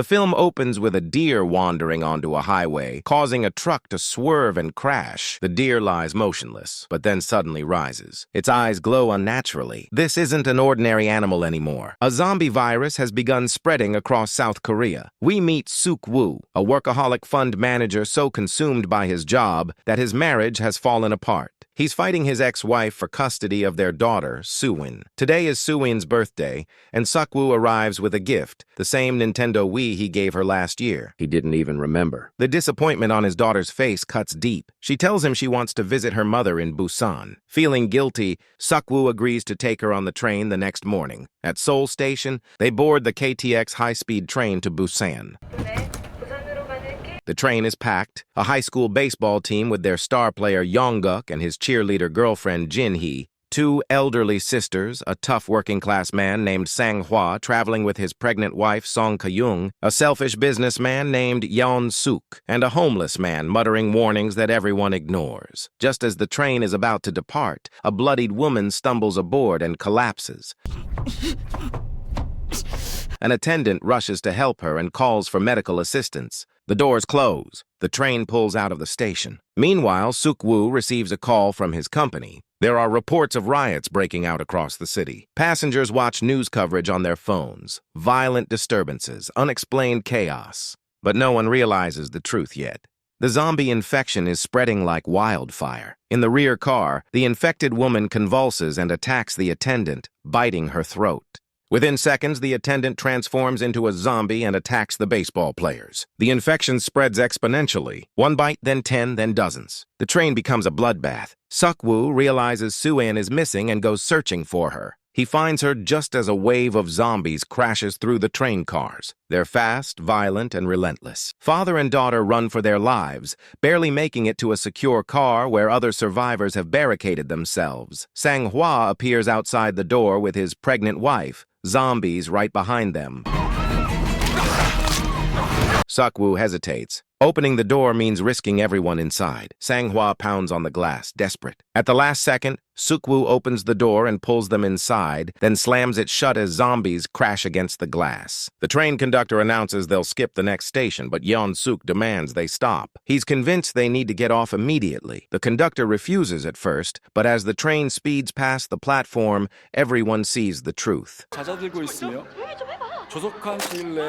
The film opens with a deer wandering onto a highway, causing a truck to swerve and crash. The deer lies motionless, but then suddenly rises. Its eyes glow unnaturally. This isn't an ordinary animal anymore. A zombie virus has begun spreading across South Korea. We meet Suk-woo, a workaholic fund manager so consumed by his job that his marriage has fallen apart. He's fighting his ex-wife for custody of their daughter, Soo-in. Today is Soo-in's birthday, and Suk-woo arrives with a gift, the same Nintendo Wii he gave her last year. He didn't even remember. The disappointment on his daughter's face cuts deep. She tells him she wants to visit her mother in Busan. Feeling guilty, Suk-woo agrees to take her on the train the next morning. At Seoul Station, they board the KTX high-speed train to Busan. The train is packed. A high school baseball team with their star player Yongguk and his cheerleader girlfriend Jin-hee, two elderly sisters, a tough working-class man named Sang-hwa traveling with his pregnant wife Song-kyung, a selfish businessman named Yeon-suk, and a homeless man muttering warnings that everyone ignores. Just as the train is about to depart, a bloodied woman stumbles aboard and collapses. An attendant rushes to help her and calls for medical assistance. The doors close. The train pulls out of the station. Meanwhile, Suk-woo receives a call from his company. There are reports of riots breaking out across the city. Passengers watch news coverage on their phones. Violent disturbances, unexplained chaos. But no one realizes the truth yet. The zombie infection is spreading like wildfire. In the rear car, the infected woman convulses and attacks the attendant, biting her throat. Within seconds, the attendant transforms into a zombie and attacks the baseball players. The infection spreads exponentially. One bite, then 10, then dozens. The train becomes a bloodbath. Suk-woo realizes Soo-in is missing and goes searching for her. He finds her just as a wave of zombies crashes through the train cars. They're fast, violent, and relentless. Father and daughter run for their lives, barely making it to a secure car where other survivors have barricaded themselves. Sang-hwa appears outside the door with his pregnant wife, zombies right behind them. Suk-woo hesitates. Opening the door means risking everyone inside. Sang-hwa pounds on the glass, desperate. At the last second, Suk-woo opens the door and pulls them inside, then slams it shut as zombies crash against the glass. The train conductor announces they'll skip the next station, but Yeon-suk demands they stop. He's convinced they need to get off immediately. The conductor refuses at first, but as the train speeds past the platform, everyone sees the truth.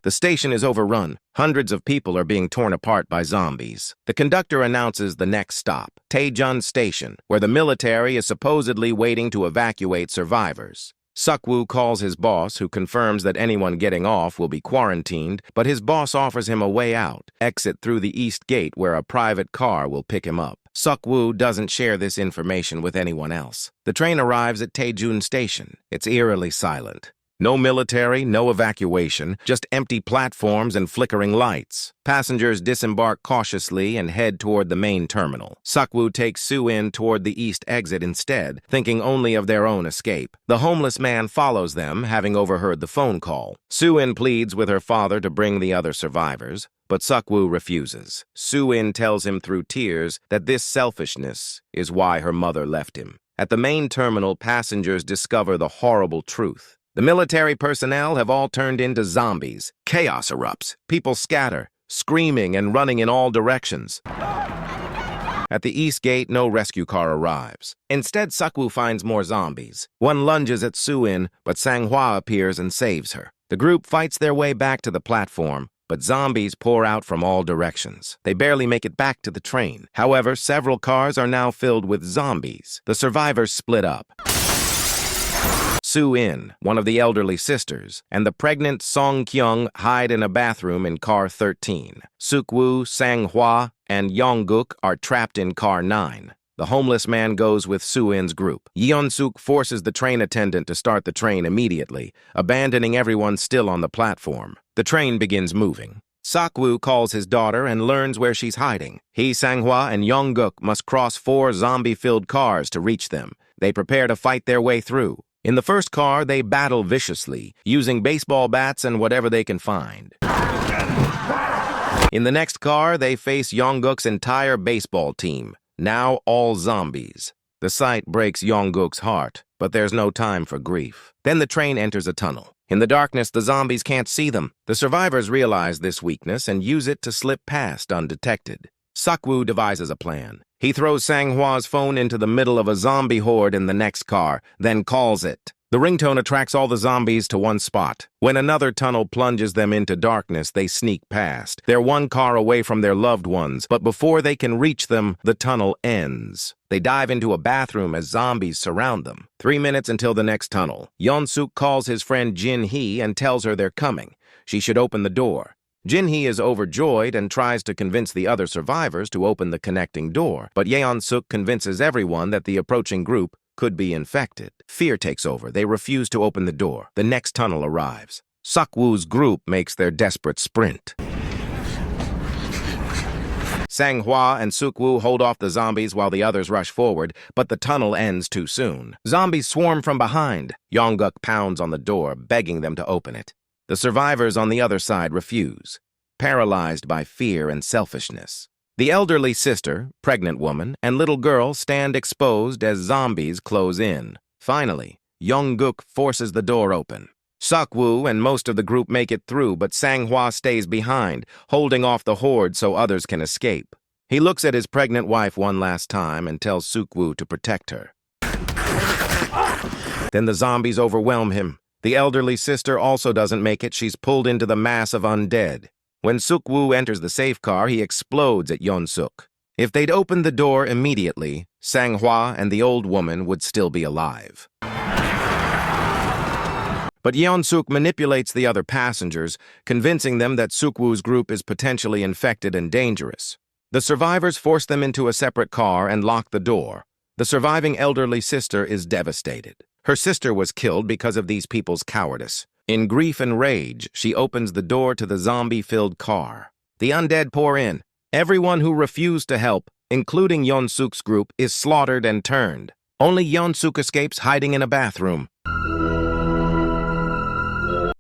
The station is overrun. Hundreds of people are being torn apart by zombies. The conductor announces the next stop, Téjun Station, where the military is supposedly waiting to evacuate survivors. Suk-woo calls his boss, who confirms that anyone getting off will be quarantined, but his boss offers him a way out, exit through the east gate where a private car will pick him up. Suk-woo doesn't share this information with anyone else. The train arrives at Téjun Station. It's eerily silent. No military, no evacuation, just empty platforms and flickering lights. Passengers disembark cautiously and head toward the main terminal. Suk-woo takes Soo-in toward the east exit instead, thinking only of their own escape. The homeless man follows them, having overheard the phone call. Soo-in pleads with her father to bring the other survivors, but Suk-woo refuses. Soo-in tells him through tears that this selfishness is why her mother left him. At the main terminal, passengers discover the horrible truth. The military personnel have all turned into zombies. Chaos erupts. People scatter, screaming and running in all directions. At the east gate, no rescue car arrives. Instead, Suk-woo finds more zombies. One lunges at Soo-in, but Sang-hwa appears and saves her. The group fights their way back to the platform, but zombies pour out from all directions. They barely make it back to the train. However, several cars are now filled with zombies. The survivors split up. Soo-in, one of the elderly sisters, and the pregnant Song-kyung hide in a bathroom in car 13. Suk-woo, Sang-hwa, and Yongguk are trapped in car 9. The homeless man goes with Soo-in's group. Yeon-suk forces the train attendant to start the train immediately, abandoning everyone still on the platform. The train begins moving. Suk-woo calls his daughter and learns where she's hiding. He, Sang-hwa, and Yongguk must cross 4 zombie-filled cars to reach them. They prepare to fight their way through. In the first car, they battle viciously, using baseball bats and whatever they can find. In the next car, they face Yongguk's entire baseball team, now all zombies. The sight breaks Yongguk's heart, but there's no time for grief. Then the train enters a tunnel. In the darkness, the zombies can't see them. The survivors realize this weakness and use it to slip past undetected. Suk-woo devises a plan. He throws Sang-hwa's phone into the middle of a zombie horde in the next car, then calls it. The ringtone attracts all the zombies to one spot. When another tunnel plunges them into darkness, they sneak past. They're one car away from their loved ones, but before they can reach them, the tunnel ends. They dive into a bathroom as zombies surround them. 3 minutes until the next tunnel. Yeon-suk calls his friend Jin-hee and tells her they're coming. She should open the door. Jin-hee is overjoyed and tries to convince the other survivors to open the connecting door, but Yeon-suk convinces everyone that the approaching group could be infected. Fear takes over. They refuse to open the door. The next tunnel arrives. Suk-woo's group makes their desperate sprint. Sang-hwa and Suk-woo hold off the zombies while the others rush forward, but the tunnel ends too soon. Zombies swarm from behind. Yongguk pounds on the door, begging them to open it. The survivors on the other side refuse, paralyzed by fear and selfishness. The elderly sister, pregnant woman, and little girl stand exposed as zombies close in. Finally, Yongguk forces the door open. Suk-woo and most of the group make it through, but Sang-hwa stays behind, holding off the horde so others can escape. He looks at his pregnant wife one last time and tells Suk-woo to protect her. Then the zombies overwhelm him. The elderly sister also doesn't make it. She's pulled into the mass of undead. When Suk-woo enters the safe car, he explodes at Yeon-suk. If they'd opened the door immediately, Sang-hwa and the old woman would still be alive. But Yeon-suk manipulates the other passengers, convincing them that Suk-woo's group is potentially infected and dangerous. The survivors force them into a separate car and lock the door. The surviving elderly sister is devastated. Her sister was killed because of these people's cowardice. In grief and rage, she opens the door to the zombie-filled car. The undead pour in. Everyone who refused to help, including Yeon-suk's group, is slaughtered and turned. Only Yeon-suk escapes hiding in a bathroom.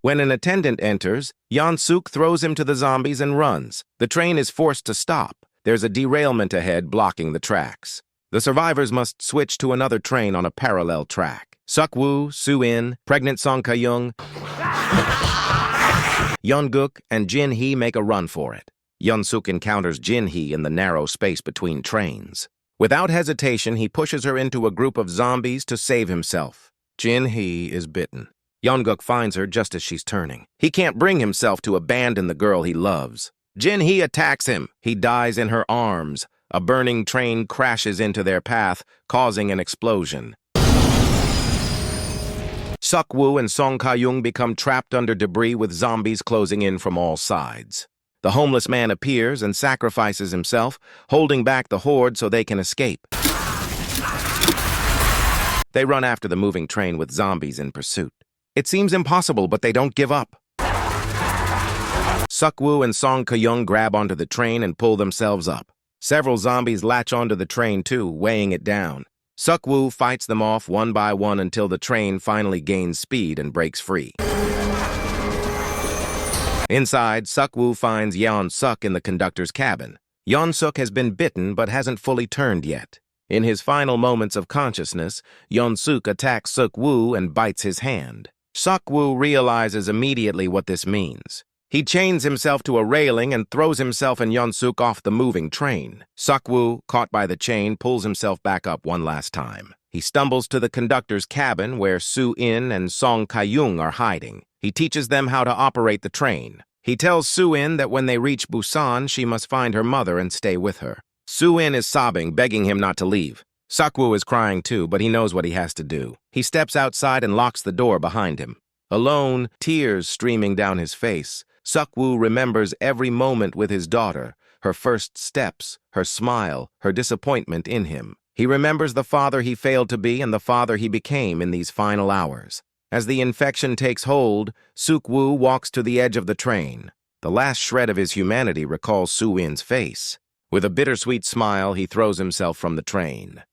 When an attendant enters, Yeon-suk throws him to the zombies and runs. The train is forced to stop. There's a derailment ahead blocking the tracks. The survivors must switch to another train on a parallel track. Suk-woo, Soo-in, pregnant Song Ka-young, Yongguk, and Jin-hee make a run for it. Yeon-suk encounters Jin-hee in the narrow space between trains. Without hesitation, he pushes her into a group of zombies to save himself. Jin-hee is bitten. Yongguk finds her just as she's turning. He can't bring himself to abandon the girl he loves. Jin-hee attacks him. He dies in her arms. A burning train crashes into their path, causing an explosion. Suk-woo and Song Ka-young become trapped under debris with zombies closing in from all sides. The homeless man appears and sacrifices himself, holding back the horde so they can escape. They run after the moving train with zombies in pursuit. It seems impossible, but they don't give up. Suk-woo and Song Ka-young grab onto the train and pull themselves up. Several zombies latch onto the train too, weighing it down. Suk-woo fights them off one by one until the train finally gains speed and breaks free. Inside, Suk-woo finds Yeon-suk in the conductor's cabin. Yeon-suk has been bitten but hasn't fully turned yet. In his final moments of consciousness, Yeon-suk attacks Suk-woo and bites his hand. Suk-woo realizes immediately what this means. He chains himself to a railing and throws himself and Yeon-suk off the moving train. Suk-woo, caught by the chain, pulls himself back up one last time. He stumbles to the conductor's cabin where Soo-in and Song Ka-young are hiding. He teaches them how to operate the train. He tells Soo-in that when they reach Busan, she must find her mother and stay with her. Soo-in is sobbing, begging him not to leave. Suk-woo is crying too, but he knows what he has to do. He steps outside and locks the door behind him. Alone, tears streaming down his face, Suk-woo remembers every moment with his daughter, her first steps, her smile, her disappointment in him. He remembers the father he failed to be and the father he became in these final hours. As the infection takes hold, Suk-woo walks to the edge of the train. The last shred of his humanity recalls Soo-in's face. With a bittersweet smile, he throws himself from the train.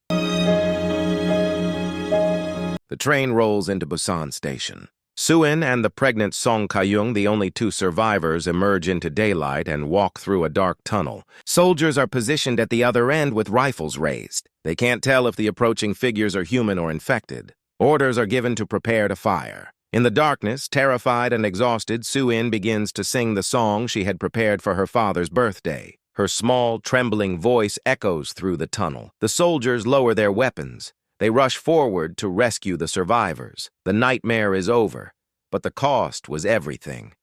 The train rolls into Busan Station. Soo-in and the pregnant Song Ka-young, the only two survivors, emerge into daylight and walk through a dark tunnel. Soldiers are positioned at the other end with rifles raised. They can't tell if the approaching figures are human or infected. Orders are given to prepare to fire. In the darkness, terrified and exhausted, Soo-in begins to sing the song she had prepared for her father's birthday. Her small, trembling voice echoes through the tunnel. The soldiers lower their weapons. They rush forward to rescue the survivors. The nightmare is over, but the cost was everything.